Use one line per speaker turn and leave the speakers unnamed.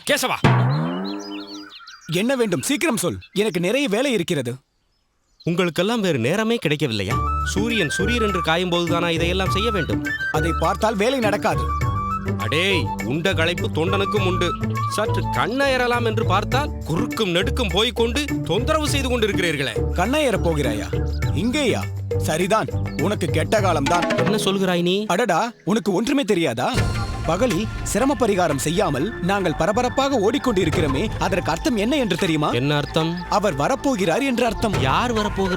கேசவா,
என்ன வேண்டும்? சீக்கிரம் சொல், எனக்கு நிறைய வேலை இருக்கிறது.
உங்களுக்கெல்லாம் வேறு நேரமே கிடைக்கவில்லையா? சூரியன் சுரீர் என்று காயும் போதுதானா இதையெல்லாம் செய்ய வேண்டும்?
அதை பார்த்தால் வேலை நடக்காது.
அடேய், உண்ட களைப்பு தொண்டனுக்கும் உண்டு. சற்று கண்ணயரலாம் என்று பார்த்தால் குறுக்கும் நெடுக்கும் போய்கொண்டு தொந்தரவு செய்து கொண்டிருக்கிறீர்களே.
கண்ணயர போகிறாயா? இங்கேயா? சரிதான், உனக்கு கெட்ட காலம்தான்.
என்ன சொல்கிறாய் நீ?
அடடா, உனக்கு ஒன்றுமே தெரியாதா? பகலில் சிரம பரிகாரம் செய்யாமல் நாங்கள் பரபரப்பாக ஓடிக்கொண்டிருக்கிறோமே, அதற்கு அர்த்தம் என்ன என்று தெரியுமா?
என்ன அர்த்தம்?
அவர் வரப்போகிறார் என்று அர்த்தம்.
யார் வரப்போகிறார்?